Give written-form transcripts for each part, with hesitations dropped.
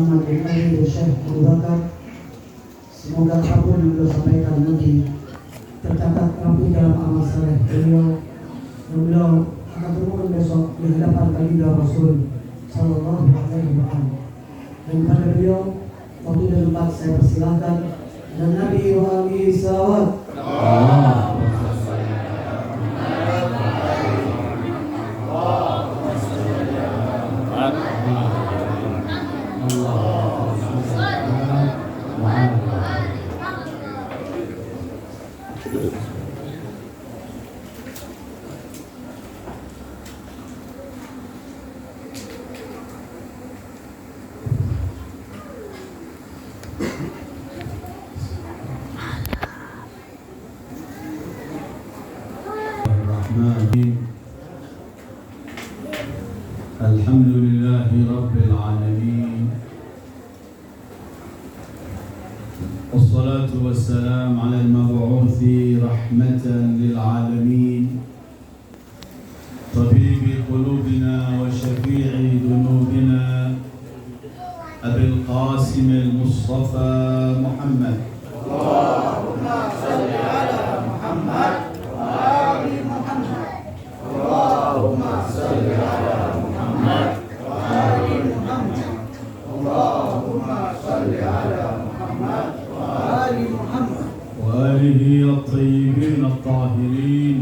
Muhammad bin Ali dan Syekh Abu Bakar. Semoga apapun yang beliau sampaikan nanti tercatat rapi dalam amal saleh beliau, dan beliau akan temukan besok di hadapan baginda Rasul Sallallahu Alaihi Wasallam. Dan pada beliau waktu dan tempat saya persilahkan, dan Nabi wa alihi salawat. Alhamdulillahi Rabbil Alamin. Wassalatu wassalam ala al-mab'uthi rahmatan lil alamin, tabibi qulubina wa syafi'i dunubina, Abil Qasim al-Mustafa Muhammad. Allahumma salli ala Muhammad wa ali Muhammad. Allahumma salli ala Muhammad wa ali Muhammad. Allahumma salli ala Muhammad wa ali Muhammad. Wa alihi at-tayyibin at-tahirin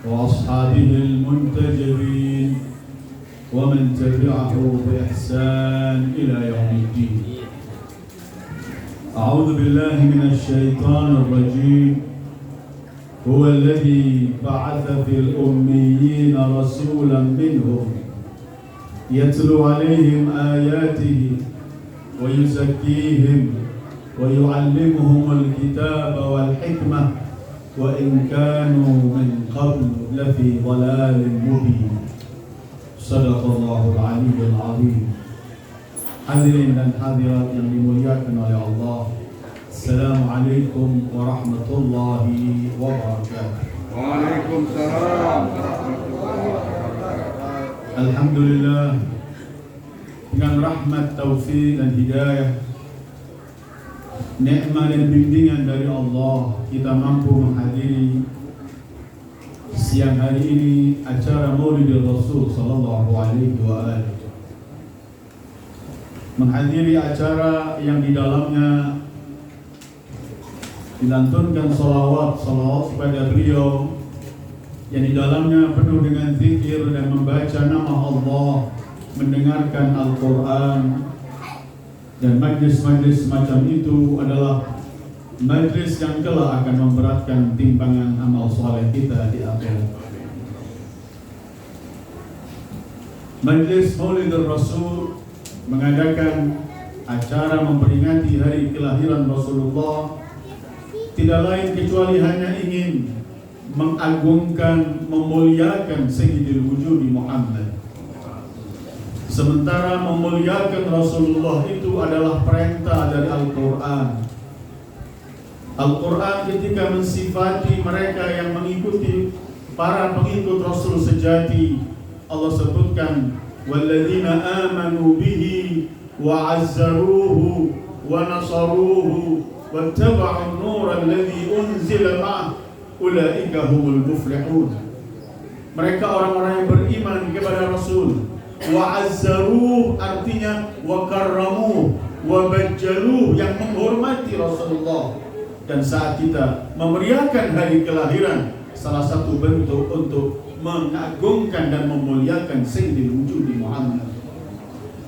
wa ashabihi al-muntajibin wa man tabi'ahu bi ihsan ila yaumiddin. A'udzu billahi minasy syaithanir rajim. Huwa alladhi ba'atha fil ummiyina rasulan minhum yatlu 'alaihim ayatihi wa yuzakkihim wa yu'allimuhumul kitaba wal hikmah wa in kanu min qablu lafi dhalalin mubin. Sadaqallahul aliyyul azim. Hadirin dan hadirat yang dimuliakan oleh Allah, Assalamualaikum warahmatullahi wabarakatuh. Waalaikumsalam warahmatullahi wabarakatuh. Alhamdulillah, dengan rahmat, taufik dan hidayah, nikmat dan bimbingan dari Allah, kita mampu menghadiri siang hari ini acara Maulid Rasul Sallallahu Alaihi Wasallam. Menghadiri acara yang di dalamnya dilantunkan salawat kepada beliau, yang di dalamnya penuh dengan zikir dan membaca nama Allah, mendengarkan Al-Quran, dan majlis-majlis semacam itu adalah majlis yang kelak akan memberatkan timbangan amal soleh kita di akhirat. Majlis Maulid Rasul mengadakan acara memperingati hari kelahiran Rasulullah tidak lain kecuali hanya ingin mengagungkan, memuliakan Sayyidil Wujudi Muhammad. Sementara memuliakan Rasulullah itu adalah perintah dari Al-Quran. Al-Quran ketika mensifati mereka yang mengikuti para pengikut Rasul sejati, Allah sebutkan walladzina amanu bihi wa azzaruhu wa nasaruhu wattaba'un nura alladzi unzila ma'ah ulaika humul muflihun. Mereka orang-orang yang beriman kepada Rasul. Wa azzaruh artinya wa karramuh wa bajjaluh, yang menghormati Rasulullah. Dan saat kita memeriahkan hari kelahiran, salah satu bentuk untuk mengagungkan dan memuliakan Sayyidil Wujudi Muhammad.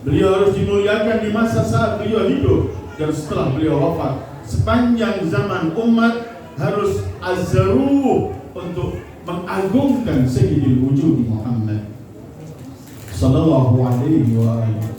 Beliau harus dimuliakan di masa saat beliau hidup dan setelah beliau wafat. Sepanjang zaman umat harus azzaruh untuk mengagungkan Sayyidil Wujudi Muhammad Sallallahu Alaihi Wasallam.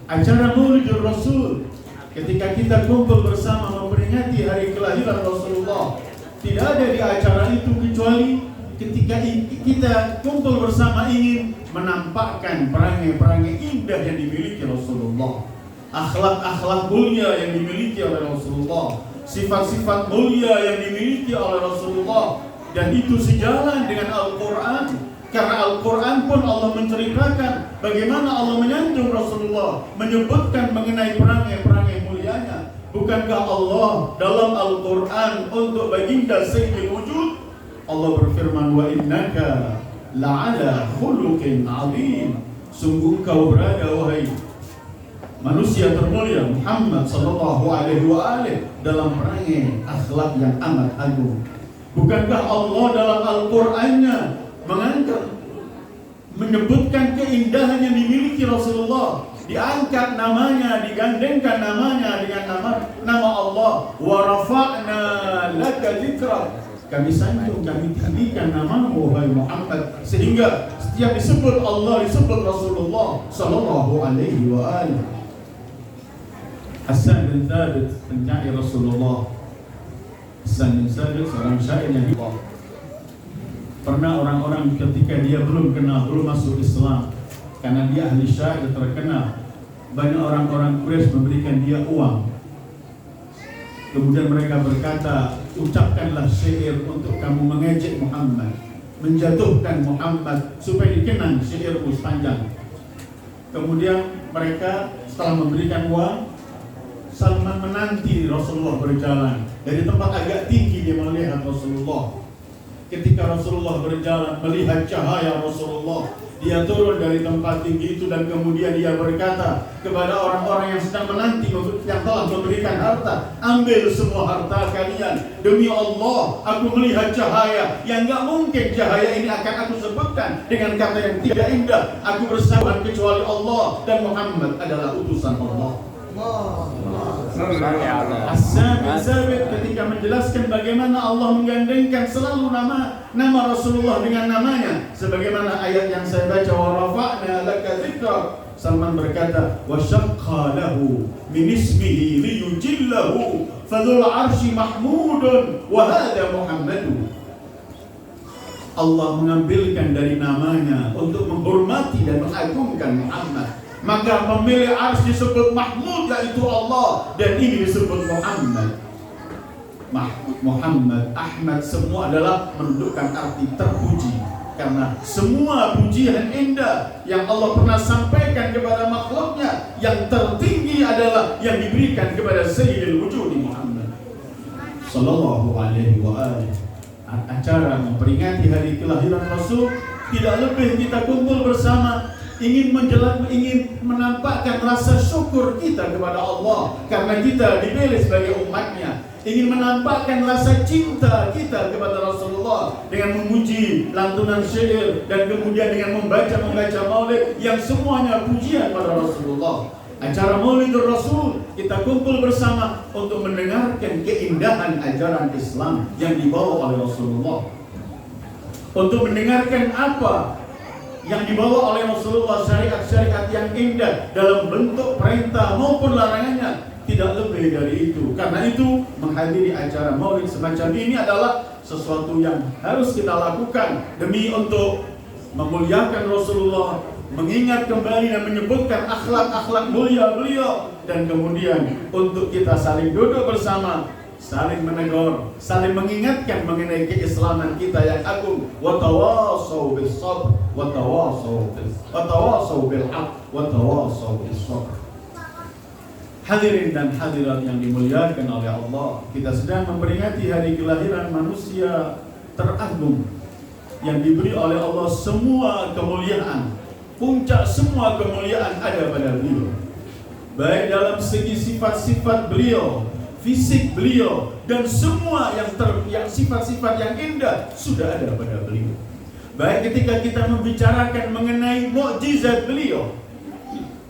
Acara Maulid Rasul, ketika kita kumpul bersama memperingati hari kelahiran Rasulullah, tidak ada di acara itu kecuali ketika kita kumpul bersama ingin menampakkan perangai-perangai indah yang dimiliki Rasulullah, akhlak-akhlak mulia yang dimiliki oleh Rasulullah, sifat-sifat mulia yang dimiliki oleh Rasulullah, dan itu sejalan dengan Al-Quran. Karena Al-Quran pun Allah menceritakan bagaimana Allah menyanjung Rasulullah, menyebutkan mengenai perangai-perangai mulianya. Bukankah Allah dalam Al-Quran untuk baginda Sayyidil Wujud, Allah berfirman, wa innaka la'ala khuluqin azim. Sungguh kau berada, wahai manusia termulia Muhammad sallallahu alaihi wa alihi, dalam perangai akhlak yang amat agung. Bukankah Allah dalam Al-Qur'annya mengangkat, menyebutkan keindahan yang dimiliki Rasulullah, diangkat namanya, digandengkan namanya dengan nama Allah. Wa rafa'na laka dzikrak, kami sanjung, kami tinggikan namamu wahai Muhammad, sehingga setiap disebut Allah disebut Rasulullah sallallahu alaihi wa alihi. Hasan bin Thabit, penyair Rasulullah. Hasan bin Thabit seorang syair yang pernah orang-orang ketika dia belum masuk Islam, karena dia ahli syair terkenal, banyak orang-orang Quraisy memberikan dia uang. Kemudian mereka berkata, ucapkanlah syair untuk kamu mengejek Muhammad, menjatuhkan Muhammad, supaya dikenang syairmu sepanjang. Kemudian mereka setelah memberikan uang, Salman menanti Rasulullah berjalan. Dari tempat agak tinggi dia melihat Rasulullah. Ketika Rasulullah berjalan, melihat cahaya Rasulullah, dia turun dari tempat tinggi itu dan kemudian dia berkata kepada orang-orang yang sedang menanti, yang telah memberikan harta, ambil semua harta kalian. Demi Allah, aku melihat cahaya yang gak mungkin cahaya ini akan aku sebutkan dengan kata yang tidak indah. Aku bersama kecuali Allah dan Muhammad adalah utusan Allah. Hasan bin Thabit ketika menjelaskan bagaimana Allah menggandengkan selalu nama Rasulullah dengan namanya, sebagaimana ayat yang saya baca, wa rafa'na laka dzikrak. Salman berkata, wa syaqqa lahu min ismihi liyujillahu fadzul arsy mahmudun wa hadha Muhammadun. Allah mengambilkan dari namanya untuk menghormati dan mengagungkan Muhammad. Maka pemilik arsy disebut Mahmud, yaitu Allah, dan ini disebut Muhammad. Muhammad, Ahmad, semua adalah menunjukkan arti terpuji. Karena semua pujian indah yang Allah pernah sampaikan kepada makhluknya, yang tertinggi adalah yang diberikan kepada Sayyidil Wujud Muhammad sallallahu alaihi wa alihi. Acara memperingati hari kelahiran Rasul tidak lebih kita kumpul bersama, ingin menampakkan rasa syukur kita kepada Allah karena kita dipilih sebagai umatnya, ingin menampakkan rasa cinta kita kepada Rasulullah dengan memuji lantunan syair dan kemudian dengan membaca maulid yang semuanya pujian pada Rasulullah. Acara Maulidur Rasul, kita kumpul bersama untuk mendengarkan keindahan ajaran Islam yang dibawa oleh Rasulullah, untuk mendengarkan apa yang dibawa oleh Rasulullah, syariat-syariat yang indah dalam bentuk perintah maupun larangannya, tidak lebih dari itu. Karena itu menghadiri acara maulid semacam ini adalah sesuatu yang harus kita lakukan demi untuk memuliakan Rasulullah, mengingat kembali dan menyebutkan akhlak-akhlak mulia beliau, dan kemudian untuk kita saling duduk bersama, saling menegur, saling mengingatkan mengenai keislaman kita yang agung. Wa tawassaw bis sabr wa tawassaw bil haqq wa tawassaw bis sabr. Hadirin dan hadirat yang dimuliakan oleh Allah, kita sedang memperingati hari kelahiran manusia teragung yang diberi oleh Allah semua kemuliaan. Puncak semua kemuliaan ada pada beliau, baik dalam segi sifat-sifat beliau, fisik beliau, dan semua yang sifat-sifat yang indah sudah ada pada beliau. Baik ketika kita membicarakan mengenai mukjizat beliau,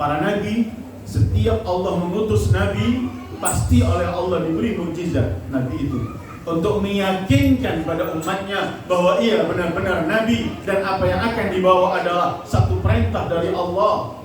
para nabi, setiap Allah mengutus nabi, pasti oleh Allah diberi mukjizat nabi itu untuk meyakinkan pada umatnya bahwa ia benar-benar nabi dan apa yang akan dibawa adalah satu perintah dari Allah.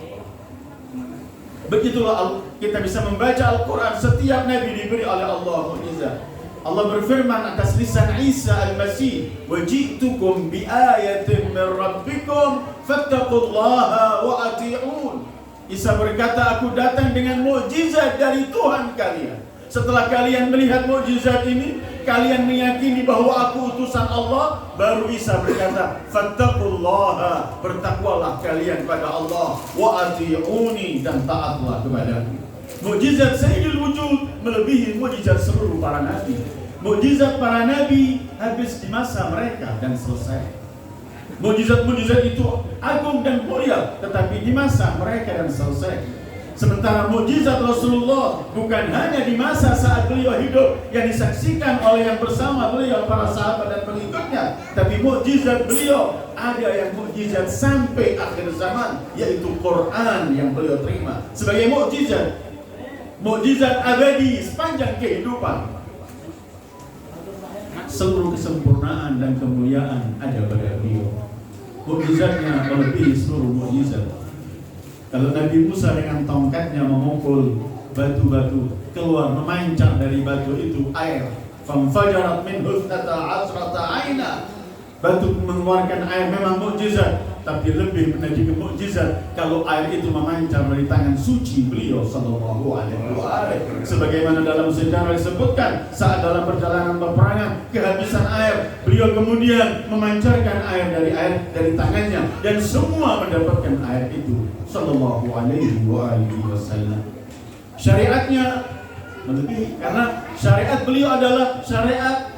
Begitulah kita bisa membaca Al-Quran, setiap nabi diberi oleh Allah mukjizat. Allah berfirman atas lisan Isa al-Masih, wa ji'tukum bi ayatin min rabbikum fattaqullaha wa ati'un. Isa berkata, aku datang dengan mukjizat dari Tuhan kalian. Setelah kalian melihat mukjizat ini, kalian meyakini bahwa aku utusan Allah? Baru Isa berkata, fattaqullaha, bertakwalah kalian pada Allah, wa ati'uni, dan taatlah kepadaku. Mukjizat Sayyidul Wujud melebihi mukjizat seluruh para nabi. Mukjizat para nabi habis di masa mereka dan selesai. Mukjizat-mukjizat itu agung dan mulia, tetapi di masa mereka dan selesai. Sementara mukjizat Rasulullah bukan hanya di masa saat beliau hidup yang disaksikan oleh yang bersama beliau, para sahabat dan pengikutnya, tapi mukjizat beliau ada yang mukjizat sampai akhir zaman, yaitu Quran yang beliau terima sebagai mukjizat abadi sepanjang kehidupan. Seluruh kesempurnaan dan kemuliaan ada pada beliau. Mukjizatnya melebihi seluruh mukjizat. Kalau Nabi Musa dengan tongkatnya memukul batu-batu, keluar memancar dari batu itu air. Famfajarat minhu 12 aina. Batu mengeluarkan air, memang mukjizat, tapi lebih menjadi mukjizat kalau air itu memancar dari tangan suci beliau sallallahu alaihi wasallam. Sebagaimana dalam sejarah disebutkan, saat dalam perjalanan peperangan kehabisan air, beliau kemudian memancarkan air dari tangannya dan semua mendapatkan air itu sallallahu alaihi wasallam. Syariatnya melebihi, karena syariat beliau adalah syariat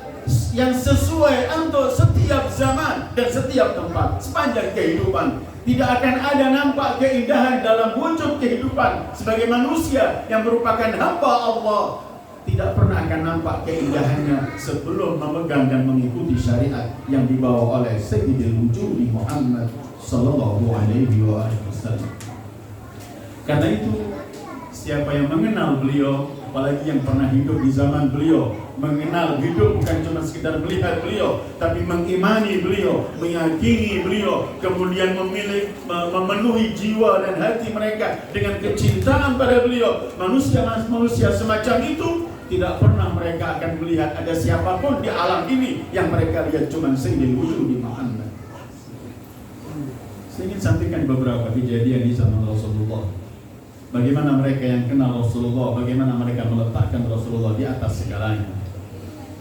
yang sesuai untuk setiap zaman dan setiap tempat sepanjang kehidupan. Tidak akan ada nampak keindahan dalam wujud kehidupan sebagai manusia yang merupakan hamba Allah. Tidak pernah akan nampak keindahannya sebelum memegang dan mengikuti syariat yang dibawa oleh Sayyidul Wujudi Muhammad sallallahu alaihi wasallam. Karena itu, siapa yang mengenal beliau, apalagi yang pernah hidup di zaman beliau, mengenal hidup bukan cuma sekedar melihat beliau, tapi mengimani beliau, meyakini beliau, kemudian memenuhi jiwa dan hati mereka dengan kecintaan pada beliau. Manusia semacam itu tidak pernah mereka akan melihat ada siapapun di alam ini yang mereka lihat cuma Sayyidul Wujudi Muhammad. Saya ingin sampaikan beberapa kejadian di zaman Rasulullah. Bagaimana mereka yang kenal Rasulullah, bagaimana mereka meletakkan Rasulullah di atas segalanya.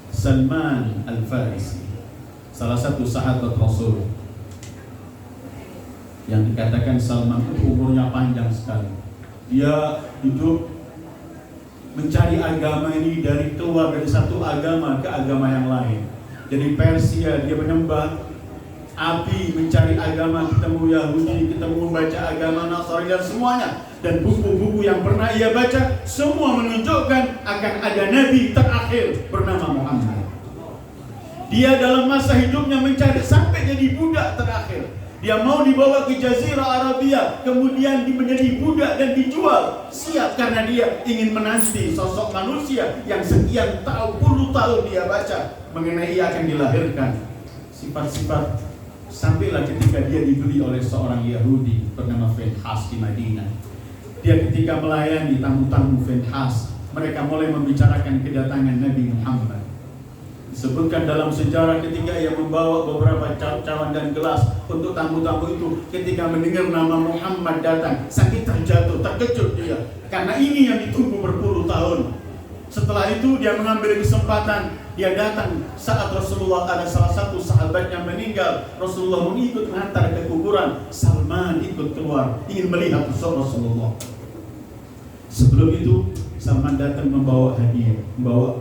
Salman Al-Farisi, salah satu sahabat Rasul, yang dikatakan Salman itu umurnya panjang sekali. Dia hidup mencari agama ini keluar dari satu agama ke agama yang lain. Jadi Persia dia menyembah api, mencari agama, ketemu Yahudi, ketemu membaca agama Nasrani dan semuanya. Dan buku-buku yang pernah ia baca semua menunjukkan akan ada nabi terakhir bernama Muhammad. Dia dalam masa hidupnya mencari sampai jadi budak terakhir. Dia mau dibawa ke Jazirah Arabia, kemudian menjadi budak dan dijual. Siap, karena dia ingin menanti sosok manusia yang sekian puluh tahun dia baca mengenai ia akan dilahirkan. Sifat-sifat, sampailah ketika dia dibeli oleh seorang Yahudi bernama Finhas di Madinah. Dia ketika melayani tamu-tamu Finhas, mereka mulai membicarakan kedatangan Nabi Muhammad. Disebutkan dalam sejarah ketika ia membawa beberapa cawan dan gelas untuk tamu-tamu itu, ketika mendengar nama Muhammad datang, sakit terjatuh, terkejut dia, karena ini yang ditunggu berpuluh tahun. Setelah itu dia mengambil kesempatan, dia datang saat Rasulullah ada salah satu sahabatnya meninggal. Rasulullah mengikut mengantar ke kuburan. Salman ikut keluar ingin melihat Rasulullah. Sebelum itu Salman datang membawa hadiah, membawa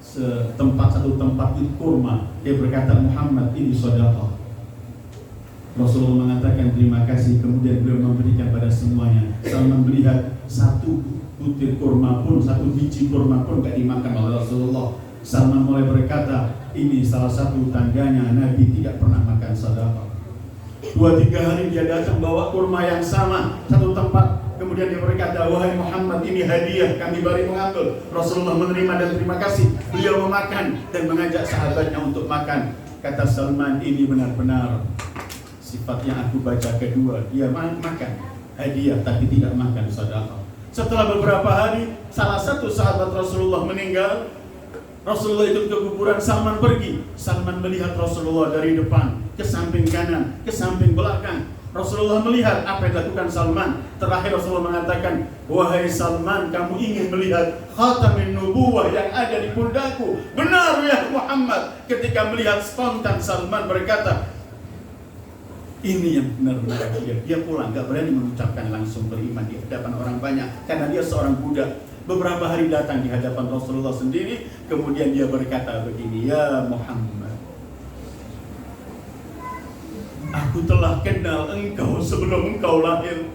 satu tempat itu kurma. Dia berkata, Muhammad, ini sedekah. Rasulullah mengatakan terima kasih, kemudian beliau memberikan pada semuanya. Salman melihat satu butir kurma pun, satu biji kurma pun tidak dimakan oleh Rasulullah. Salman mulai berkata, ini salah satu tandanya Nabi tidak pernah makan sedekah. 2-3 hari dia datang bawa kurma yang sama, satu tempat. Kemudian dia berkata, wahai Muhammad, ini hadiah, kami baru mengambil. Rasulullah menerima dan terima kasih. Beliau memakan dan mengajak sahabatnya untuk makan. Kata Salman, ini benar-benar sifat yang aku baca kedua. Dia makan hadiah tapi tidak makan sedekah. Setelah beberapa hari, salah satu sahabat Rasulullah meninggal. Rasulullah ikut ke kuburan, Salman pergi. Salman melihat Rasulullah dari depan, ke samping kanan, ke samping belakang. Rasulullah melihat apa yang dilakukan Salman. Terakhir Rasulullah mengatakan, wahai Salman, kamu ingin melihat khatamin nubuwah yang ada di pundakku? Benar ya Muhammad. Ketika melihat spontan Salman berkata, ini yang benar-benar dia pulang, gak berani mengucapkan langsung beriman di hadapan orang banyak karena dia seorang budak. Beberapa hari datang di hadapan Rasulullah sendiri, kemudian dia berkata begini, ya Muhammad, aku telah kenal engkau sebelum engkau lahir.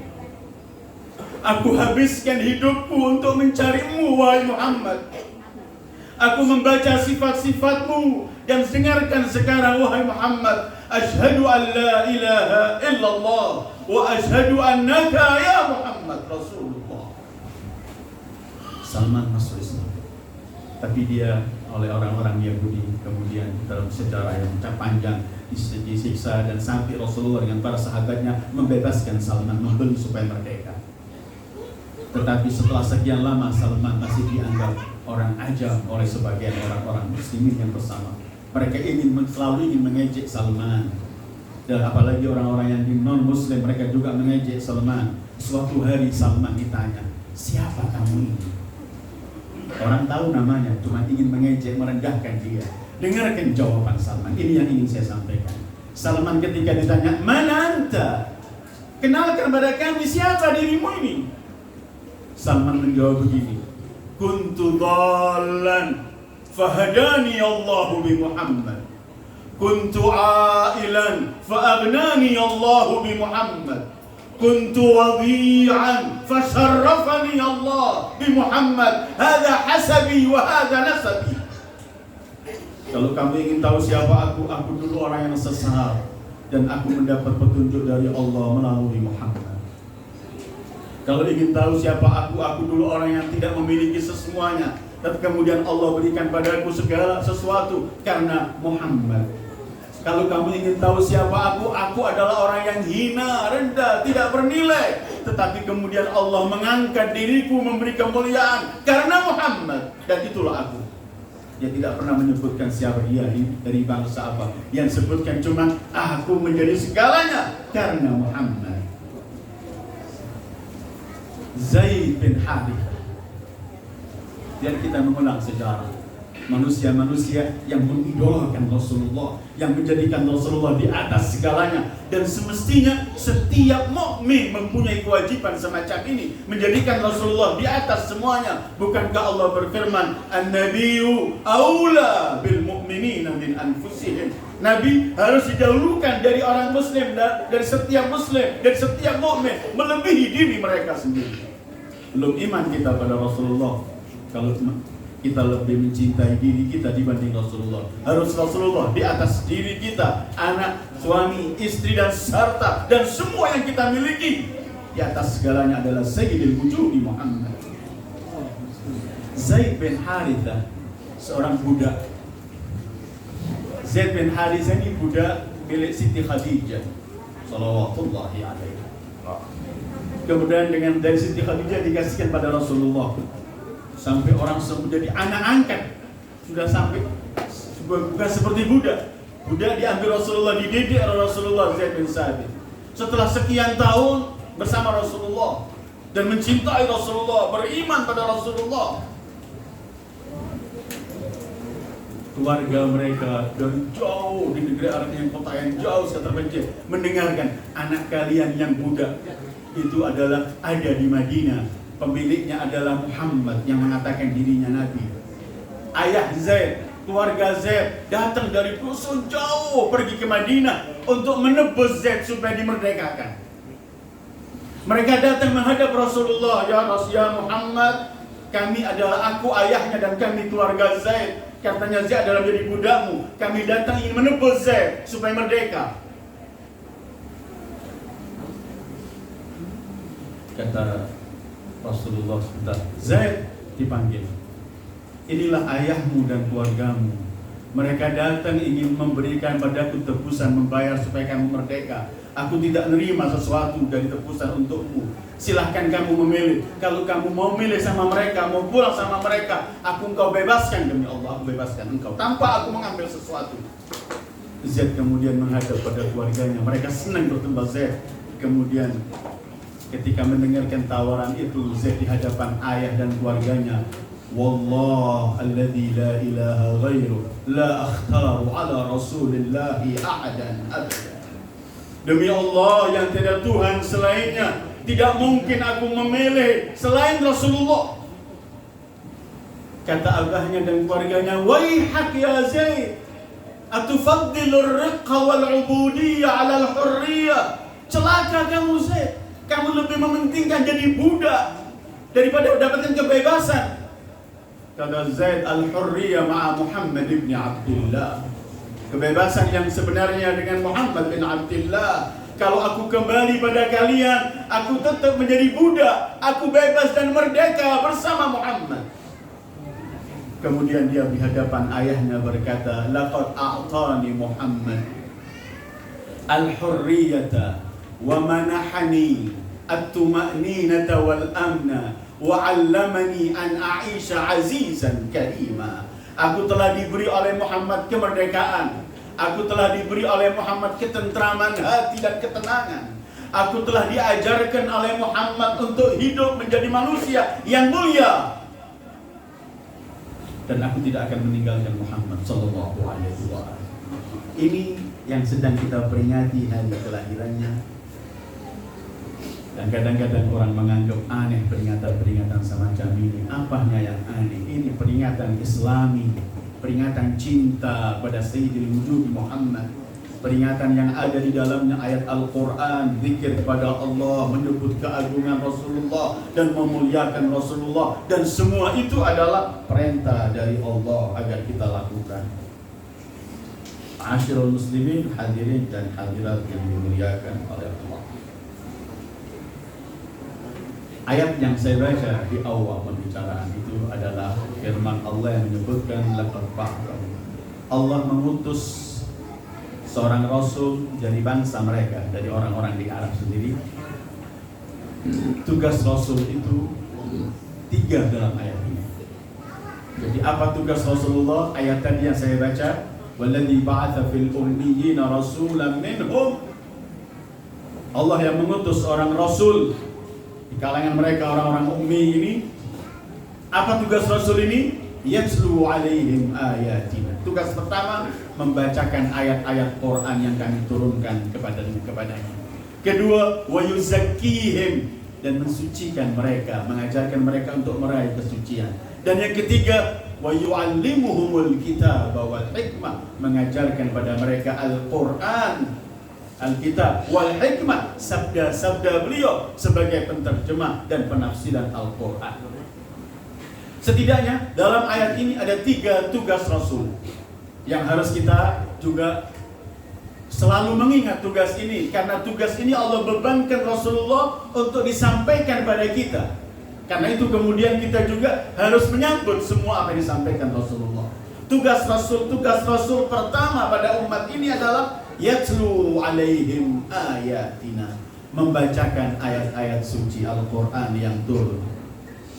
Aku habiskan hidupku untuk mencarimu, wahai Muhammad. Aku membaca sifat-sifatmu dan dengarkan sekarang, wahai Muhammad. Ashhadu an la ilaha illallah wa ashhadu annaka ya Muhammad Rasulullah. Salman masuk Islam, tapi dia oleh orang-orang Yahudi kemudian dalam sejarah yang panjang disiksa, dan sampai Rasulullah dengan para sahabatnya membebaskan Salman, membeli supaya merdeka. Tetapi setelah sekian lama Salman masih dianggap orang ajam oleh sebagian orang-orang muslimin yang bersama. Mereka selalu ingin mengejek Salman. Dan apalagi orang-orang yang non-muslim, mereka juga mengejek Salman. Suatu hari Salman ditanya, siapa kamu ini? Orang tahu namanya, cuma ingin mengejek, merendahkan dia. Dengarkan jawaban Salman, ini yang ingin saya sampaikan. Salman ketika ditanya, mana anta? Kenalkan pada kami siapa dirimu ini? Salman menjawab begini, kuntu dhallan fahadani Allahu bi Muhammad, kuntu ailan fa'aghnani Allahu bi Muhammad, kuntu wadi'an fasharrafani Allah bi Muhammad, hadha hasabi wa hadha nasabi. Kalau kamu ingin tahu siapa aku dulu orang yang sesat dan aku mendapat petunjuk dari Allah melalui Muhammad. Kalau ingin tahu siapa aku dulu orang yang tidak memiliki semuanya, dan kemudian Allah berikan padaku segala sesuatu karena Muhammad. Kalau kamu ingin tahu siapa aku adalah orang yang hina, rendah, tidak bernilai, tetapi kemudian Allah mengangkat diriku, memberi kemuliaan karena Muhammad, dan itulah aku. Dia tidak pernah menyebutkan siapa dia dari bangsa apa. Yang sebutkan cuma aku menjadi segalanya karena Muhammad. Zaid bin Harithah. Dan kita mengulang sejarah manusia-manusia yang mengidolakan Rasulullah, yang menjadikan Rasulullah di atas segalanya. Dan semestinya setiap mukmin mempunyai kewajiban semacam ini, menjadikan Rasulullah di atas semuanya. Bukankah Allah berfirman, An-Nabiyyu aula bil mu'minina min anfusihim. Nabi harus didahulukan dari orang muslim, dari setiap muslim, dari setiap mukmin, melebihi diri mereka sendiri. Belum iman kita pada Rasulullah kalau kita lebih mencintai diri kita dibanding Rasulullah. Harus Rasulullah di atas diri kita, anak, suami, istri, dan serta dan semua yang kita miliki. Di atas segalanya adalah Sayyidul Wujudi Muhammad. Zaid bin Harithah, seorang budak. Zaid bin Harithah ini budak milik Siti Khadijah salawatullahi alaiha. Kemudian dari Siti Khadijah dikasihkan pada Rasulullah. Sampai orang menjadi anak angkat. Sudah sampai bukan seperti budak. Budak diambil Rasulullah, dididik oleh Rasulullah Zaid bin Sabit. Setelah sekian tahun bersama Rasulullah dan mencintai Rasulullah, beriman pada Rasulullah. Keluarga mereka dari jauh di negeri Arab yang kota yang jauh terpencil mendengarkan anak kalian yang budak itu adalah ada di Madinah. Pemiliknya adalah Muhammad yang mengatakan dirinya Nabi. Ayah Zaid, keluarga Zaid datang dari dusun jauh pergi ke Madinah untuk menebus Zaid supaya dimerdekakan. Mereka datang menghadap Rasulullah, ya Muhammad, kami adalah aku ayahnya dan kami keluarga Zaid. Katanya Zaid adalah menjadi budakmu. Kami datang ingin menebus Zaid supaya merdeka. Kata Rasulullah sebentar, Zaid dipanggil. Inilah ayahmu dan keluargamu. Mereka datang ingin memberikan padaku tebusan, membayar supaya kamu merdeka. Aku tidak menerima sesuatu dari tebusan untukmu. Silahkan kamu memilih. Kalau kamu mau milih sama mereka, mau pulang sama mereka, engkau bebaskan demi Allah, aku bebaskan engkau tanpa aku mengambil sesuatu. Zaid kemudian menghadap pada keluarganya. Mereka senang bertemu Zaid Kemudian ketika mendengarkan tawaran itu, Zaid di hadapan ayah dan keluarganya, Wallah alladhi la ilaha ghairu la akhtaru ala rasulillahi ahadan abada. Demi Allah yang tiada Tuhan selainnya, tidak mungkin aku memilih selain Rasulullah. Kata abahnya dan keluarganya, Waihak ya Zaid, atufaddilur riqqa wal ubudiyah ala al-hurriyah. Celaka kamu Zaid, kamu lebih mementingkan jadi budak daripada mendapatkan kebebasan. Kata Zaid, al-hurriyah ma'a Muhammad ibn Abdullah. Kebebasan yang sebenarnya dengan Muhammad bin Abdullah. Kalau aku kembali pada kalian, aku tetap menjadi budak. Aku bebas dan merdeka bersama Muhammad. Kemudian dia di hadapan ayahnya berkata, Laqad a'tani Muhammad al-hurriyata wa manahani at-tuma'ninata wal amna wa 'allamani an a'isha 'azizan karima. Aku telah diberi oleh Muhammad kemerdekaan. Aku telah diberi oleh Muhammad ketentraman hati dan ketenangan. Aku telah diajarkan oleh Muhammad untuk hidup menjadi manusia yang mulia. Dan aku tidak akan meninggalkan Muhammad sallallahu alaihi wasallam. Ini yang sedang kita peringati hari kelahirannya. Dan kadang-kadang orang menganggap aneh peringatan-peringatan semacam ini. Apanya yang aneh? Ini peringatan Islami, peringatan cinta pada Sayyidil Wujud Muhammad, peringatan yang ada di dalamnya ayat Al-Quran, zikir kepada Allah, menyebut keagungan Rasulullah dan memuliakan Rasulullah, dan semua itu adalah perintah dari Allah agar kita lakukan. Ma'asyiral muslimin, hadirin dan hadirat yang dimuliakan oleh Allah. Ayat yang saya baca di awal pembicaraan itu adalah firman Allah yang menyebutkan laqad ba'atha. Allah mengutus seorang rasul dari bangsa mereka, dari orang-orang di Arab sendiri. Tugas rasul itu 3 dalam ayat ini. Jadi apa tugas Rasulullah? Ayat tadi yang saya baca, walladzi ba'atha fil ummiyina rasulan minhum. Allah yang mengutus seorang rasul di kalangan mereka orang-orang ummi ini. Apa tugas Rasul ini? Yatslu alaihim ayatina. Tugas pertama, membacakan ayat-ayat Quran yang kami turunkan kepadanya. Kedua, wa yuzakkihim, dan mensucikan mereka, mengajarkan mereka untuk meraih kesucian. Dan yang ketiga, wa yu'allimuhumul kitaba wal hikmah, mengajarkan pada mereka Al-Quran, Alkitab wal hikmah, sabda-sabda beliau sebagai penterjemah dan penafsiran Al-Quran. Setidaknya dalam ayat ini ada 3 tugas Rasul yang harus kita juga selalu mengingat tugas ini, karena tugas ini Allah bebankan Rasulullah untuk disampaikan pada kita. Karena itu kemudian kita juga harus menyambut semua apa yang disampaikan Rasulullah. Tugas Rasul pertama pada umat ini adalah yatslu alaihim ayatina, membacakan ayat-ayat suci Al-Quran yang turun.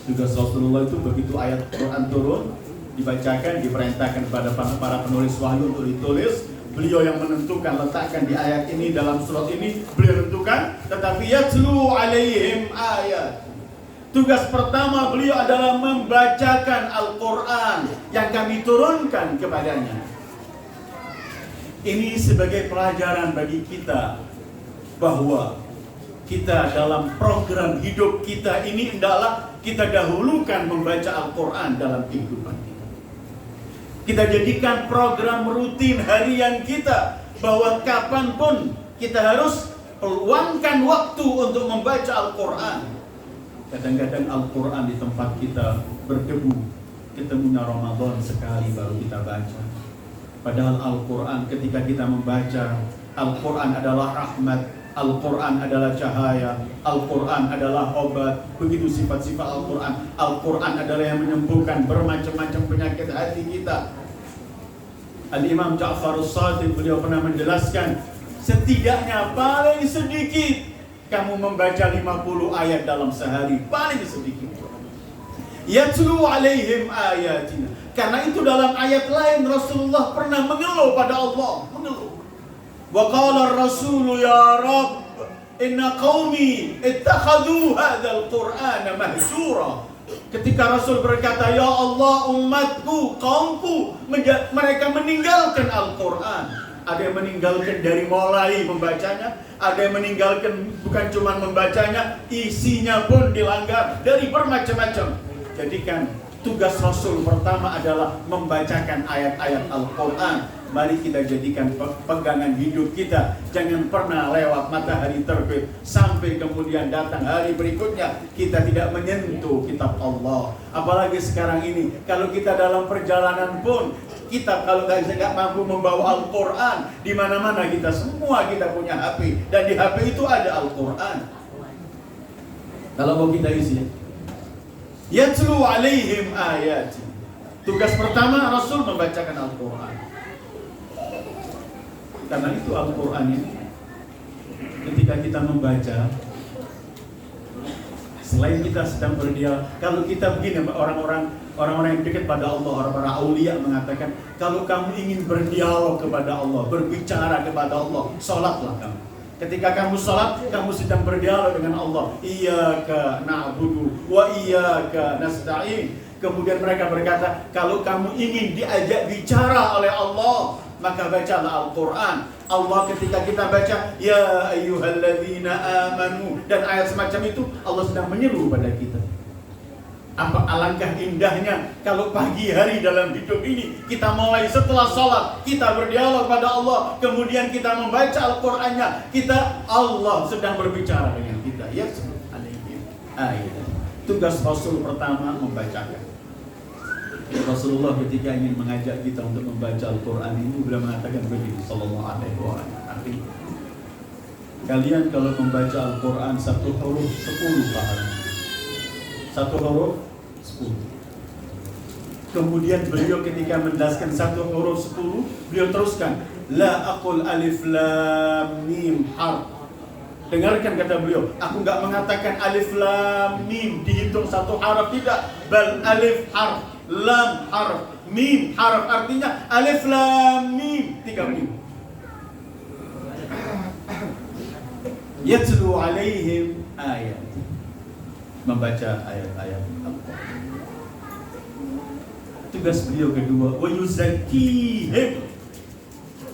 Tugas Rasulullah itu begitu ayat Quran turun, dibacakan, diperintahkan kepada para penulis wahyu untuk ditulis. Beliau yang menentukan, letakkan di ayat ini, dalam surat ini beliau tentukan. Tetapi yatslu alaihim ayat, tugas pertama beliau adalah membacakan Al-Quran yang kami turunkan kepadanya. Ini sebagai pelajaran bagi kita bahwa kita dalam program hidup kita ini hendaklah kita dahulukan membaca Al-Quran dalam kehidupan kita. Kita jadikan program rutin harian kita, bahwa kapanpun kita harus luangkan waktu untuk membaca Al-Quran. Kadang-kadang Al-Quran di tempat kita berdebu, ketemunya Ramadan sekali baru kita baca. Padahal Al-Quran ketika kita membaca, Al-Quran adalah rahmat, Al-Quran adalah cahaya, Al-Quran adalah obat. Begitu sifat-sifat Al-Quran. Al-Quran adalah yang menyembuhkan bermacam-macam penyakit hati kita. Al-Imam Ja'far As-Shadiq beliau pernah menjelaskan, setidaknya paling sedikit kamu membaca 50 ayat dalam sehari, paling sedikit. Yatslu alaihim ayatina. Karena itu dalam ayat lain Rasulullah pernah mengeluh pada Allah, mengeluh. Wa qala ar-rasulu ya Rabb inna qaumi ittakhadhu hadzal qur'ana mahjura. Ketika Rasul berkata, ya Allah, umatku, kaumku, mereka meninggalkan Al-Quran. Ada yang meninggalkan dari mulai membacanya, ada yang meninggalkan bukan cuma membacanya, isinya pun dilanggar dari bermacam-macam. Jadikan tugas Rasul pertama adalah membacakan ayat-ayat Al-Quran. Mari kita jadikan pegangan hidup kita. Jangan pernah lewat matahari terbit sampai kemudian datang hari berikutnya kita tidak menyentuh kitab Allah. Apalagi sekarang ini, kalau kita dalam perjalanan pun, kita kalau nggak mampu membawa Al-Quran, di mana-mana kita semua kita punya HP, dan di HP itu ada Al-Quran. Kalau mau kita isi, yatlu alaihim ayat. Tugas pertama Rasul membacakan Al-Quran. Karena itu Al-Quran ini, ketika kita membaca, selain kita sedang berdialog, kalau kita begini, orang-orang yang dekat pada Allah, orang-orang aulia mengatakan, kalau kamu ingin berdialog kepada Allah, berbicara kepada Allah, sholatlah kamu. Ketika kamu sholat, kamu sedang berdialog dengan Allah. Iyyaka na'budu wa iyyaka nasta'in. Kemudian mereka berkata, kalau kamu ingin diajak bicara oleh Allah, maka bacalah Al-Quran. Allah ketika kita baca, ya ayyuhalladzina amanu, dan ayat semacam itu, Allah sedang menyeru pada kita. Apa alangkah indahnya kalau pagi hari dalam hidup ini kita mulai setelah sholat, kita berdialog pada Allah, kemudian kita membaca Al-Qurannya, Allah sedang berbicara dengan kita. Ya, ayat. Tugas Rasul pertama membacakan. Rasulullah ketika ingin mengajak kita untuk membaca Al-Quran ini, beliau mengatakan begini, sallallahu alaihi wasallam, kalian kalau membaca Al-Quran satu huruf 10 pahala. Satu huruf 10. Kemudian beliau ketika menjelaskan satu huruf 10, beliau teruskan, la aqul alif lam mim harf. Dengarkan kata beliau, aku enggak mengatakan alif lam mim dihitung satu haraf, tidak, bal alif harf, lam harf, mim harf, artinya alif lam mim 3 mim. Yatlu alaihim ayat, membaca ayat-ayat Al-Quran. Tugas beliau kedua, wa yuzakkihim,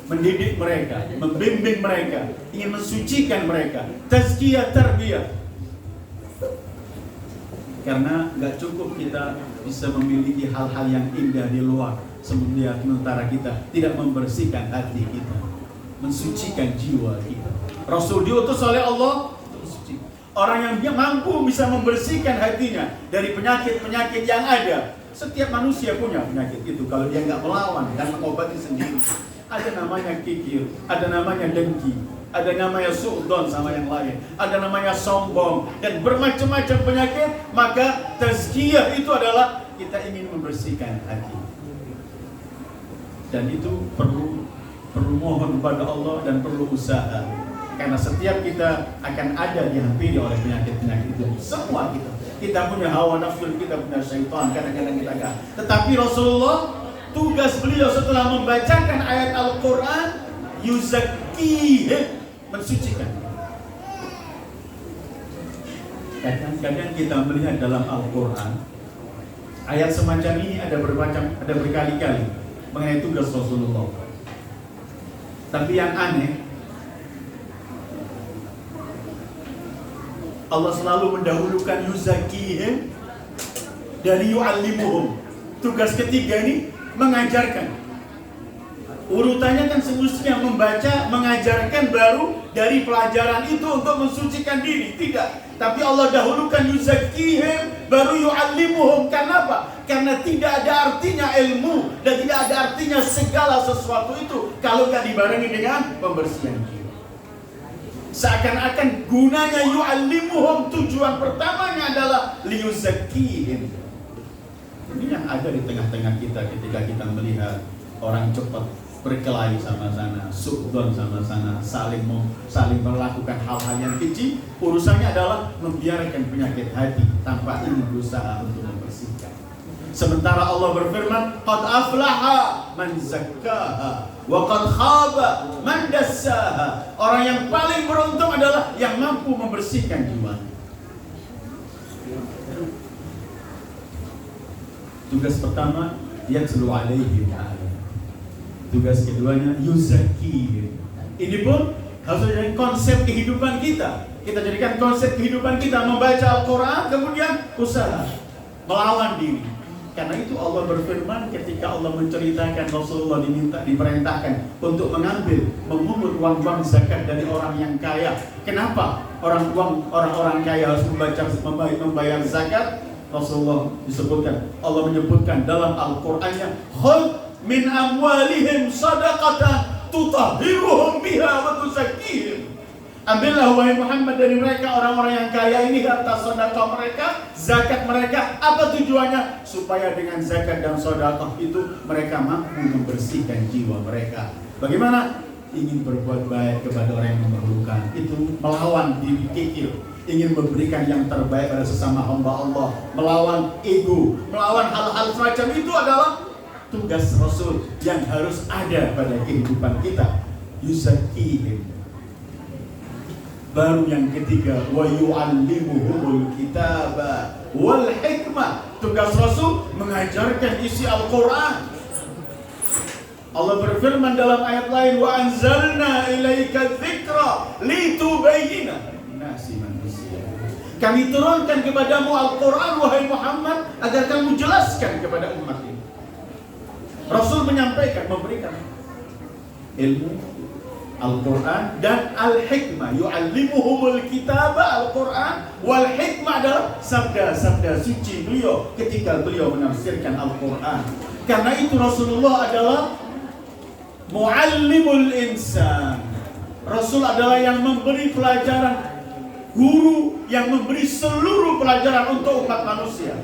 mendidik mereka, membimbing mereka, ingin mensucikan mereka, tazkiyah tarbiyah. Karena nggak cukup kita bisa memiliki hal-hal yang indah di luar, sementara kita tidak membersihkan hati kita, mensucikan jiwa kita. Rasul diutus oleh Allah untuk mensuci. Orang yang dia mampu bisa membersihkan hatinya dari penyakit-penyakit yang ada. Setiap manusia punya penyakit itu kalau dia nggak melawan dan mengobati sendiri. Ada namanya kikir, ada namanya dengki, ada namanya su'udon sama yang lain, ada namanya sombong, dan bermacam-macam penyakit. Maka tazkiyah itu adalah kita ingin membersihkan hati, dan itu perlu mohon kepada Allah dan perlu usaha. Karena setiap kita akan ada dihampiri oleh penyakit-penyakit itu. Semua kita punya hawa nafsu, kita punya syaitan, kadang-kadang kita enggak. Tetapi Rasulullah, tugas beliau setelah membacakan ayat Al-Quran, yuzakkihim, mensucikan. Kadang-kadang kita melihat dalam Al-Quran, ayat semacam ini ada berkali-kali mengenai tugas Rasulullah. Tapi yang aneh, Allah selalu mendahulukan yuzakkihim dari yu'allimuhum. Tugas ketiga ini mengajarkan. Urutannya kan semestinya membaca, mengajarkan, baru dari pelajaran itu untuk mensucikan diri. Tidak. Tapi Allah dahulukan yuzakkihim, baru yu'allimuhum. Kenapa? Karena tidak ada artinya ilmu dan tidak ada artinya segala sesuatu itu kalau tidak dibarengi dengan pembersihan jiwa. Seakan-akan gunanya yu'allimuhum, tujuan pertamanya adalah liyuzakkihim. Ini yang ada di tengah-tengah kita ketika kita melihat orang cepat berkelahi sama sana, su'udon sama sana, saling melakukan hal-hal yang keji. Urusannya adalah membiarkan penyakit hati tanpa ingin berusaha untuk membersihkan. Sementara Allah berfirman, qad aflaha man zakkaha wa qad khaba man dassaha. Orang yang paling beruntung adalah yang mampu membersihkan jiwa. Tugas pertama, yatlu alaihim ayat. Tugas keduanya, yuzakkihim. Ini pun harus jadi konsep kehidupan kita. Kita jadikan konsep kehidupan kita membaca Al-Quran, kemudian usaha melawan diri. Karena itu Allah berfirman ketika Allah menceritakan Rasulullah diperintahkan untuk memungut uang zakat dari orang yang kaya. Kenapa orang-orang kaya harus membayar zakat? Rasulullah disebutkan, Allah menyebutkan dalam Al-Qur'annya, khudh min amwalihim sadaqatan tutahhiruhum biha wa tuzakkihim. Ambillah wahai Muhammad dari mereka orang-orang yang kaya ini harta sedekah mereka, zakat mereka. Apa tujuannya? Supaya dengan zakat dan sedekah itu mereka mampu membersihkan jiwa mereka. Bagaimana? Ingin berbuat baik kepada orang yang memerlukan. Itu melawan diri kikir, ingin memberikan yang terbaik pada sesama hamba Allah, melawan ego, melawan hal-hal semacam itu adalah tugas Rasul yang harus ada pada kehidupan kita. Yuzakkihim. Baru yang ketiga, wa yu'allimuhumul kitaba wal hikmah. Tugas Rasul mengajarkan isi Al-Quran. Allah berfirman dalam ayat lain, wa anzalna ilaika dzikra litubayyina linnasi ma nusila. Kami turunkan kepadamu Al-Quran wahai Muhammad agar kamu jelaskan kepada umat ini. Rasul menyampaikan, memberikan ilmu Al-Quran dan Al-Hikmah. Yu'allimuhumul kitaba Al-Quran wal hikmah adalah sabda-sabda suci beliau ketika beliau menafsirkan Al-Quran. Karena itu Rasulullah adalah muallimul insan. Rasul adalah yang memberi pelajaran, guru yang memberi seluruh pelajaran untuk umat manusia.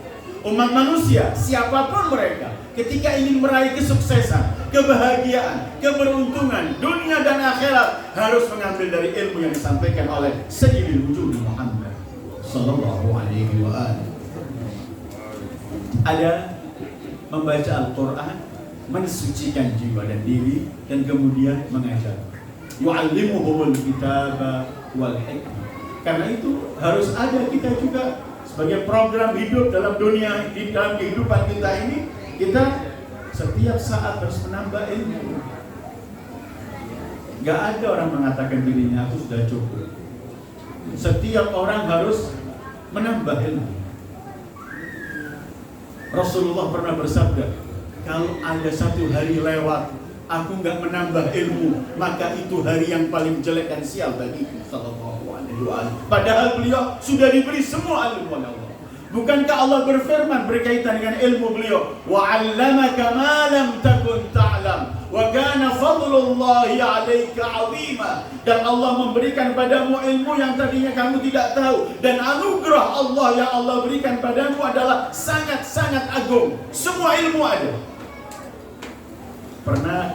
Umat manusia, siapapun mereka, ketika ingin meraih kesuksesan, kebahagiaan, keberuntungan, dunia dan akhirat, harus mengambil dari ilmu yang disampaikan oleh Sayyidul Wujud Muhammad sallallahu alaihi wa alihi. Ada membaca Al-Quran, mensucikan jiwa dan diri, dan kemudian mengajar. Yu'allimuhumul kitaba wal hikmah. Karena itu harus ada kita juga sebagai program hidup dalam dunia, di dalam kehidupan kita ini, kita setiap saat harus menambah ilmu. Gak ada orang mengatakan dirinya aku sudah cukup. Setiap orang harus menambah ilmu. Rasulullah pernah bersabda, kalau ada satu hari lewat aku gak menambah ilmu, maka itu hari yang paling jelek dan sial bagiku. Sallallahu alaihi wasallam. Padahal beliau sudah diberi semua ilmu oleh Allah. Bukankah Allah berfirman berkaitan dengan ilmu beliau, wa 'allamaka ma lam takun ta'lam wa kana fadlullahi 'alaika 'azima. Dan Allah memberikan padamu ilmu yang tadinya kamu tidak tahu, dan anugerah Allah yang Allah berikan padamu adalah sangat-sangat agung. Semua ilmu ada. Pernah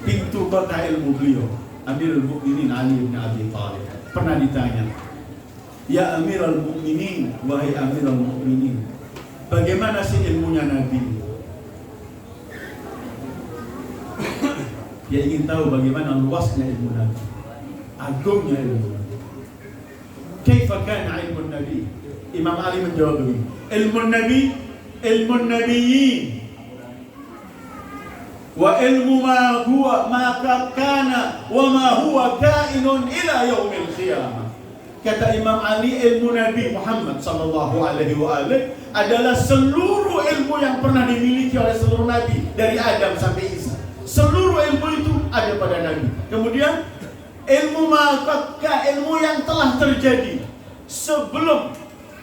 pintu kota ilmu beliau, Amirul Mukminin Ali bin Abi Thalib, pernah ditanya, ya Amirul Mukminin, wahai Amirul Mukminin, bagaimana sih ilmunya Nabi? Dia ingin tahu bagaimana luasnya ilmu Nabi, agungnya ilmu Nabi. Kaifa kana ilmu Nabi? Imam Ali menjawab begini, ilmu Nabi, ilmu Nabiyyin, wa ilmu ma huwa ma kana wa ma huwa kainun ila yaumil qiyamah. Kata Imam Ali, ilmu Nabi Muhammad sallallahu alaihi wa alihi adalah seluruh ilmu yang pernah dimiliki oleh seluruh nabi dari Adam sampai Isa. Seluruh ilmu itu ada pada Nabi. Kemudian ilmu maqatka, ilmu yang telah terjadi sebelum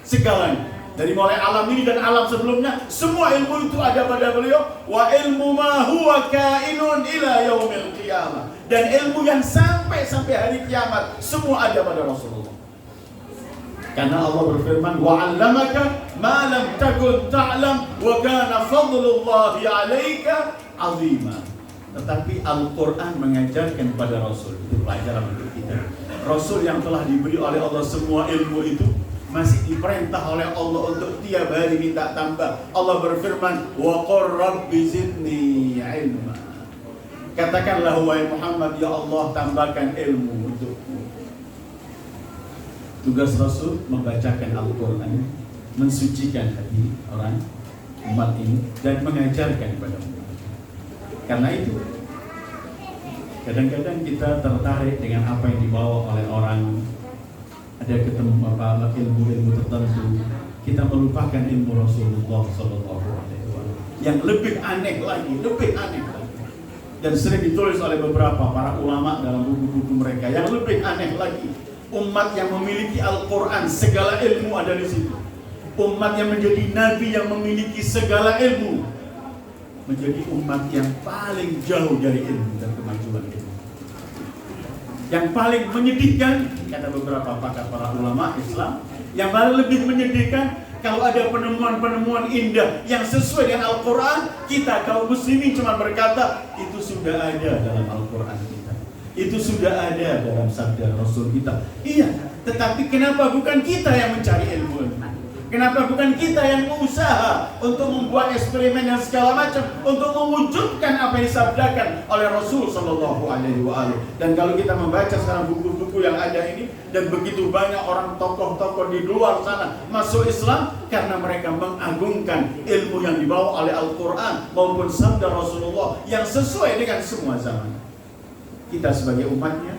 segalanya. Dari mulai alam ini dan alam sebelumnya, semua ilmu itu ada pada beliau. Wa ilmu ma huwa kainun ila yaumil qiyamah. Dan ilmu yang sampai hari kiamat semua ada pada Rasulullah. Karena Allah berfirman, wa 'allamaka ma lam takun ta'lam wa kana fadlullahi 'alaika 'azima. Tetapi Al-Quran mengajarkan kepada Rasul, itu pelajaran untuk kita. Rasul yang telah diberi oleh Allah semua ilmu itu, masih diperintah oleh Allah untuk tiap hari minta tambah. Allah berfirman, wa qur rabbi zidni ilma. Katakanlah wahai Muhammad, ya Allah tambahkan ilmu untukku. Tugas Rasul membacakan Al-Quran, mensucikan hati orang umat ini dan mengajarkan kepada umat. Karena itu kadang-kadang kita tertarik dengan apa yang dibawa oleh orang. Ada ketemu ilmu-ilmu tertentu, kita melupakan ilmu Rasulullah SAW yang lebih aneh lagi. Dan sering ditulis oleh beberapa para ulama dalam buku-buku mereka. Yang lebih aneh lagi, umat yang memiliki Al-Quran, segala ilmu ada di situ. Umat yang menjadi nabi yang memiliki segala ilmu, menjadi umat yang paling jauh dari ilmu dan kemajuan ilmu. Yang paling menyedihkan, kata beberapa pakar para ulama Islam, yang paling lebih menyedihkan, kalau ada penemuan-penemuan indah yang sesuai dengan Al-Quran, kita kaum muslimin cuma berkata, itu sudah ada dalam Al-Quran kita, itu sudah ada dalam sabda Rasul kita. Iya, tetapi kenapa bukan kita yang mencari ilmu? Kenapa bukan kita yang berusaha untuk membuat eksperimen dan segala macam untuk mewujudkan apa yang disabdakan oleh Rasul Sallallahu Alaihi Wasallam? Dan kalau kita membaca sekarang buku-buku yang ada ini, dan begitu banyak orang tokoh-tokoh di luar sana masuk Islam karena mereka mengagungkan ilmu yang dibawa oleh Al-Quran maupun sabda Rasulullah yang sesuai dengan semua zaman. Kita sebagai umatnya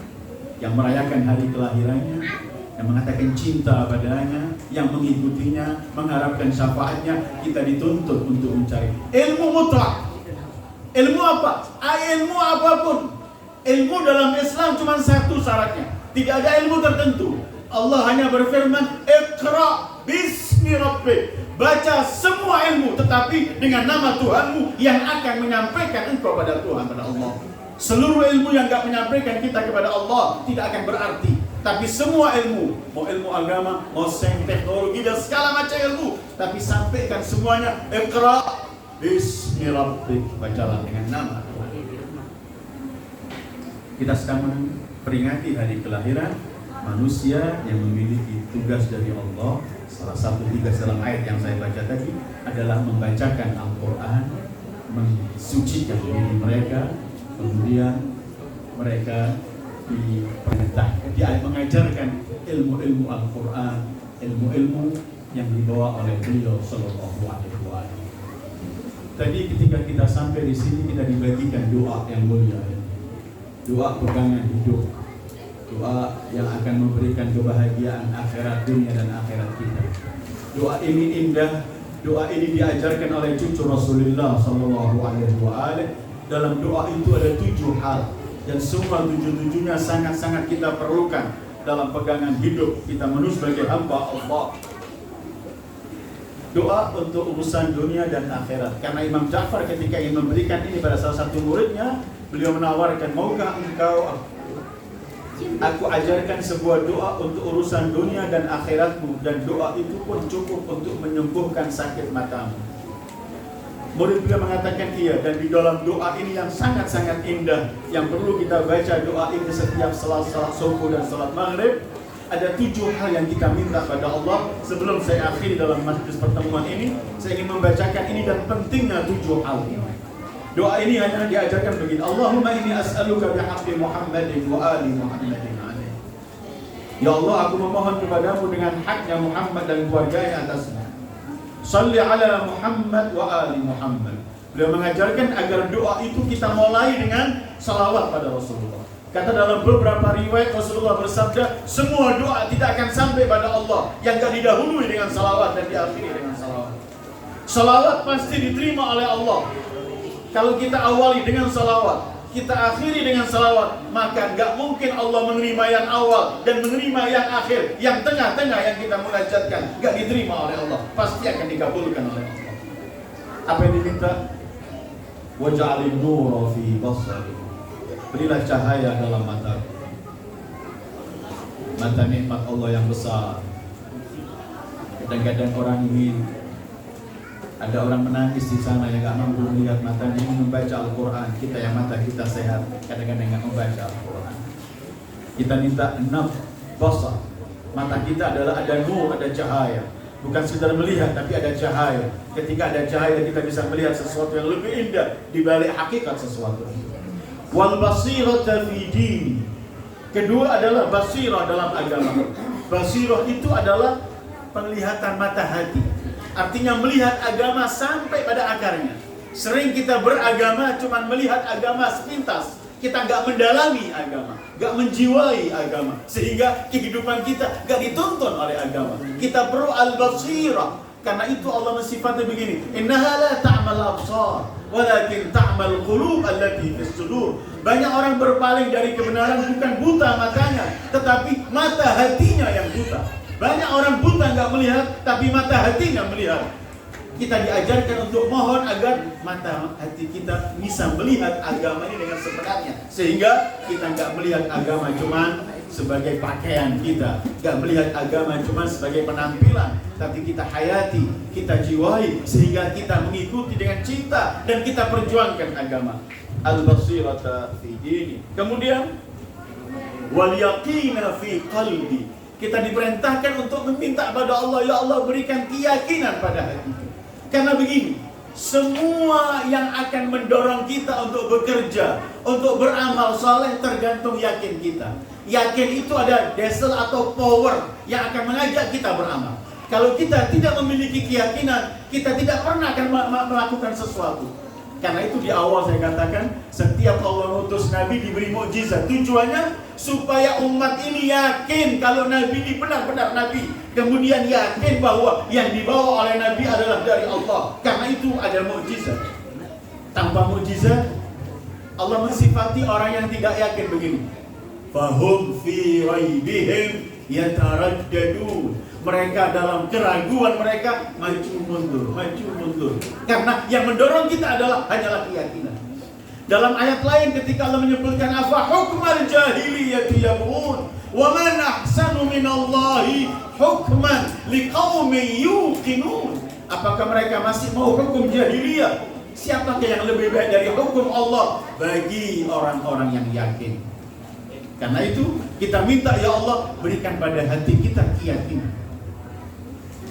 yang merayakan hari kelahirannya, yang mengatakan cinta padanya, yang mengikutinya, mengharapkan syafaatnya, kita dituntut untuk mencari ilmu mutlak. Ilmu apa? Ilmu apapun. Ilmu dalam Islam cuma satu syaratnya, tidak ada ilmu tertentu. Allah hanya berfirman, Iqra bismi rabbik. Baca semua ilmu, tetapi dengan nama Tuhanmu yang akan menyampaikan engkau pada Tuhan, pada Allah. Seluruh ilmu yang gak menyampaikan kita kepada Allah tidak akan berarti. Tapi semua ilmu, mau ilmu agama, mau sains, teknologi, dan segala macam ilmu, tapi sampaikan semuanya, Iqra bismi rabbik, bacalah dengan nama Tuhan. Kita sedang memperingati hari kelahiran manusia yang memiliki tugas dari Allah. Salah satu tugas dalam ayat yang saya baca tadi adalah membacakan Al-Quran, mensucikan diri mereka, kemudian mereka diperintah, mengajarkan ilmu-ilmu Al-Quran, ilmu-ilmu yang dibawa oleh beliau Sallallahu Alaihi Wasallam. Tadi ketika kita sampai di sini, kita dibagikan doa yang mulia, doa pegangan hidup, doa yang akan memberikan kebahagiaan akhirat dunia dan akhirat kita. Doa ini indah, doa ini diajarkan oleh cucu Rasulullah Sallallahu Alaihi Wasallam. Dalam doa itu ada 7 hal. Dan semua 7-7-nya sangat-sangat kita perlukan dalam pegangan hidup kita menuju sebagai hamba Allah. Doa untuk urusan dunia dan akhirat. Karena Imam Ja'far ketika ingin memberikan ini pada salah satu muridnya, beliau menawarkan, maukah engkau aku ajarkan sebuah doa untuk urusan dunia dan akhiratmu, dan doa itu pun cukup untuk menyembuhkan sakit matamu. Murid beliau mengatakan iya, dan di dalam doa ini yang sangat-sangat indah, yang perlu kita baca doa ini setiap salat subuh dan salat maghrib, ada 7 hal yang kita minta pada Allah. Sebelum saya akhiri dalam majlis pertemuan ini, saya ingin membacakan ini dan pentingnya 7 hal ini. Doa ini hanya diajarkan begini, Allahumma inni as'aluka bihaqqi Muhammadin wa ali Muhammadin alaihi. Ya Allah, aku memohon kepadamu dengan haknya Muhammad dan keluarganya atasnya. Salli ala Muhammad wa ali Muhammad. Beliau mengajarkan agar doa itu kita mulai dengan salawat pada Rasulullah. Kata dalam beberapa riwayat Rasulullah bersabda, semua doa tidak akan sampai pada Allah yang gak didahului dengan salawat dan diakhiri dengan salawat. Salawat pasti diterima oleh Allah. Kalau kita awali dengan salawat, kita akhiri dengan salawat, maka gak mungkin Allah menerima yang awal dan menerima yang akhir. Yang tengah-tengah yang kita munajatkan gak diterima oleh Allah, pasti akan dikabulkan oleh Allah. Apa yang diminta? Waj'alin nura fi basari. Berilah cahaya dalam mataku. Mata nikmat Allah yang besar. Kadang-kadang orang ingin, ada orang menangis di sana yang gak mampu melihat matanya, ingin membaca Al-Quran. Kita yang mata kita sehat, kadang-kadang gak membaca Al-Quran. Kita minta 6 basar, Mata kita adalah ada nur, ada cahaya. Bukan sekedar melihat, tapi ada cahaya. Ketika ada cahaya, kita bisa melihat sesuatu yang lebih indah di balik hakikat sesuatu. Wal basirata fi dini. Kedua adalah basirah dalam agama. Basirah itu adalah penglihatan mata hati. Artinya melihat agama sampai pada akarnya. Sering kita beragama cuma melihat agama sepintas. Kita nggak mendalami agama, nggak menjiwai agama, sehingga kehidupan kita nggak dituntun oleh agama. Kita perlu al-basirah. Karena itu Allah mensifati begini, innaha la ta'mal absar, walakin ta'mal qulub allati fis sudur. Banyak orang berpaling dari kebenaran bukan buta matanya, tetapi mata hatinya yang buta. Banyak orang buta nggak melihat, tapi mata hatinya melihat. Kita diajarkan untuk mohon agar mata hati kita bisa melihat agama ini dengan sebenarnya, sehingga kita nggak melihat agama cuma sebagai pakaian kita, nggak melihat agama cuma sebagai penampilan, tapi kita hayati, kita jiwai, sehingga kita mengikuti dengan cinta dan kita perjuangkan agama. Al-basirata fi dini. Kemudian wal yaqina fi qalbi. Kita diperintahkan untuk meminta kepada Allah, ya Allah berikan keyakinan pada hati. Karena begini, semua yang akan mendorong kita untuk bekerja, untuk beramal saleh tergantung yakin kita. Yakin itu ada diesel atau power yang akan mengajak kita beramal. Kalau kita tidak memiliki keyakinan, kita tidak pernah akan melakukan sesuatu. Karena itu di awal saya katakan, setiap Allah mengutus Nabi diberi mukjizat. Tujuannya supaya umat ini yakin kalau Nabi ini benar-benar Nabi. Kemudian yakin bahwa yang dibawa oleh Nabi adalah dari Allah. Karena itu ada mukjizat. Tanpa mukjizat, Allah mensifati orang yang tidak yakin begini. Fahum fi raibihim yataraddadun. Mereka dalam keraguan mereka maju mundur. Karena yang mendorong kita hanyalah keyakinan. Dalam ayat lain ketika Allah menyebutkan afa hukmal jahiliyati yabghun wa man ahsanu minallahi hukman liqaumin yuqinun. Apakah mereka masih mau hukum jahiliyah? Siapakah yang lebih baik dari hukum Allah bagi orang-orang yang yakin? Karena itu kita minta ya Allah berikan pada hati kita keyakinan.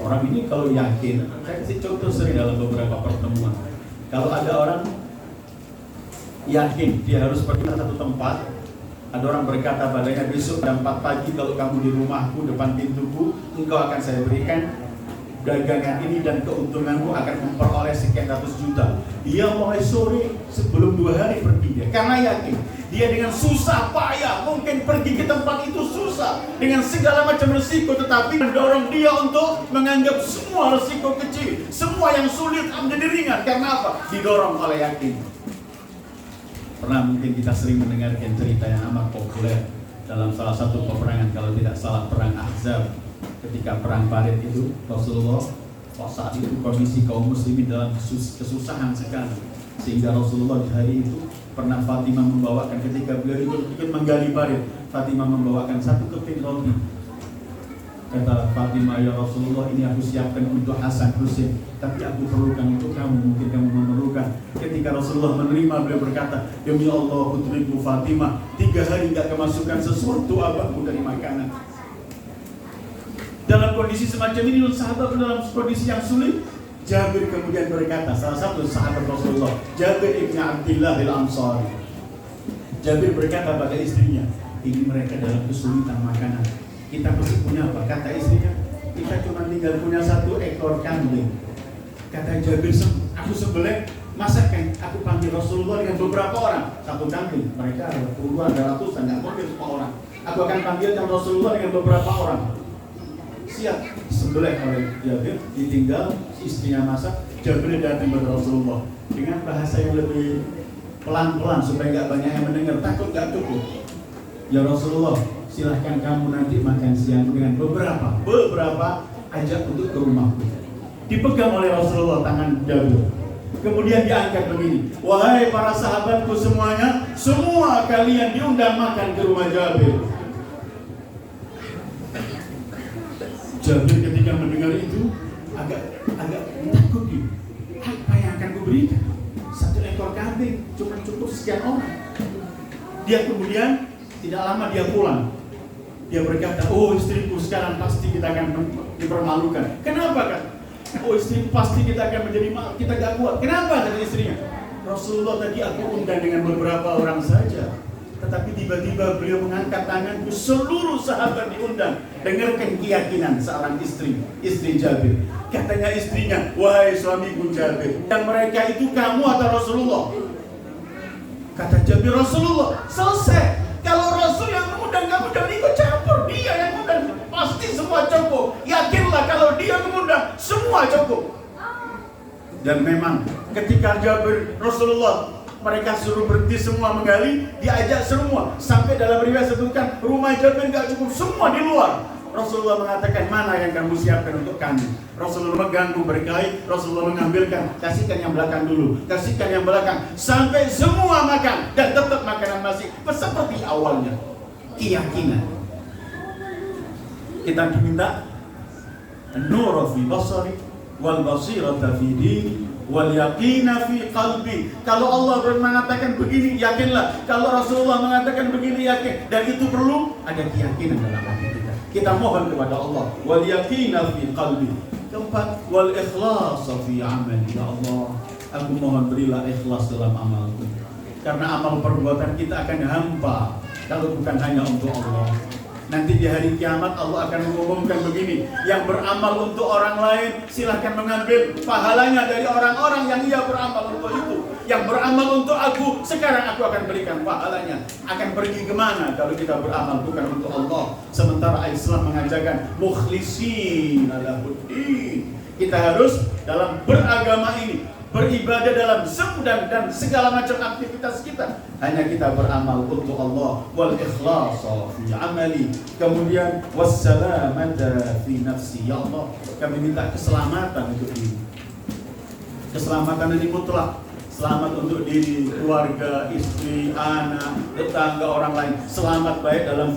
Orang ini kalau yakin, saya kasih contoh sering dalam beberapa pertemuan. Kalau ada orang yakin dia harus pergi ke satu tempat, ada orang berkata padanya besok jam 4 pagi kalau kamu di rumahku depan pintuku, engkau akan saya berikan dagangan ini dan keuntunganmu akan memperoleh sekian ratus juta. Dia mulai sore sebelum 2 hari pergi dia, karena yakin. Dia dengan susah payah mungkin pergi ke tempat itu susah dengan segala macam resiko, tetapi mendorong dia untuk menganggap semua resiko kecil, semua yang sulit menjadi ringan. Karena apa? Didorong oleh yakin. Pernah mungkin kita sering mendengarkan cerita yang amat populer dalam salah satu peperangan, kalau tidak salah perang Ahzab. Ketika perang Badar itu Rasulullah saat itu kondisi kaum muslimin dalam kesusahan sekali, sehingga Rasulullah di hari itu pernah Fatimah membawakan ketika beliau ikut menggali parit, Fatimah membawakan 1 keping roti. Kata Fatimah, ya Rasulullah ini aku siapkan untuk Hasan Husain, tapi aku perlukan untuk kamu, mungkin kamu memerlukan. Ketika Rasulullah menerima, beliau berkata, demi Allah putriku Fatimah, 3 hari gak kemasukan sesuatu abahku dari makanan. Dalam kondisi semacam ini, sahabat dalam kondisi yang sulit, Jabir kemudian berkata, salah satu sahabat Rasulullah, Jabir ibn Abdullah al-Ansari. Jabir berkata pada istrinya, ini mereka dalam kesulitan makanan. Kita masih punya apa? Kata istrinya, kita cuma tinggal punya 1 ekor kambing. Kata Jabir, aku sembelih, masakan aku panggil Rasulullah dengan beberapa orang. 1 kambing, mereka ada puluhan, ada ratusan, tidak mungkin semua orang. Aku akan panggilkan Rasulullah dengan beberapa orang. Siap, sembelih oleh Jabir, ditinggal, istrinya masak. Jabir datang kepada Rasulullah dengan bahasa yang lebih pelan-pelan supaya nggak banyak yang mendengar, takut nggak cukup. Ya Rasulullah, silahkan kamu nanti makan siang dengan beberapa ajak untuk ke rumahku. Dipegang oleh Rasulullah tangan Jabir. Kemudian diangkat begini, wahai para sahabatku semuanya, semua kalian diundang makan ke rumah Jabir. Jabir ketika mendengar itu agak takut dia. Apa yang akan kuberikan? 1 ekor kambing cuma cukup sekian orang. Dia kemudian tidak lama dia pulang. Dia berkata, oh istriku sekarang pasti kita akan dipermalukan. Kenapa kan? Oh istriku pasti kita akan menjadi malu, kita gak kuat. Kenapa kata istrinya? Rasulullah tadi aku undang dengan beberapa orang saja, tetapi tiba-tiba beliau mengangkat tanganku, seluruh sahabat diundang. Dengarkan keyakinan seorang istri Jabir. Katanya istrinya, wahai suamiku Jabir, yang mereka itu kamu atau Rasulullah? Kata Jabir, Rasulullah. Selesai. Kalau Rasul yang mengundang, kamu jangan ikut campur. Dia yang mengundang, pasti semua cukup. Yakinlah kalau dia mengundang, semua cukup. Dan memang ketika Jabir Rasulullah mereka suruh berhenti semua menggali, diajak semua. Sampai dalam riwayat sebutkan rumah Jabir gak cukup, semua di luar. Rasulullah mengatakan, mana yang kamu siapkan untuk kami? Rasulullah mengganggu berkait, Rasulullah mengambilkan, kasihkan yang belakang dulu, kasihkan yang belakang, sampai semua makan dan tetap makanan masih seperti awalnya. Keyakinan. Kita diminta an-nur fi basari wal basirata fi dini wal yaqina fi qalbi. Kalau Allah mengatakan begini, yakinlah. Kalau Rasulullah mengatakan begini, yakin. Dan itu perlu ada keyakinan dalam hati kita. Kita mohon kepada Allah, wal yaqina fi qalbi. Keempat, wal ikhlas fi amali. Ya Allah, aku mohon berilah ikhlas dalam amalku. Karena amal perbuatan kita akan hampa kalau bukan hanya untuk Allah. Nanti di hari kiamat Allah akan mengumumkan begini, yang beramal untuk orang lain silahkan mengambil pahalanya dari orang-orang yang ia beramal untuk itu. Yang beramal untuk aku, sekarang aku akan berikan pahalanya. Akan pergi kemana kalau kita beramal bukan untuk Allah? Sementara Islam mengajarkan mukhlisin lahuddin. Kita harus dalam beragama ini, beribadah dalam dan segala macam aktivitas kita, hanya kita beramal untuk Allah. Wal ikhlas fi amali. Kemudian wassalamata fi nafsi. Ya Allah, kami minta keselamatan untuk diri. Keselamatan ini mutlak. Selamat untuk diri, keluarga, istri, anak, tetangga, orang lain. Selamat baik dalam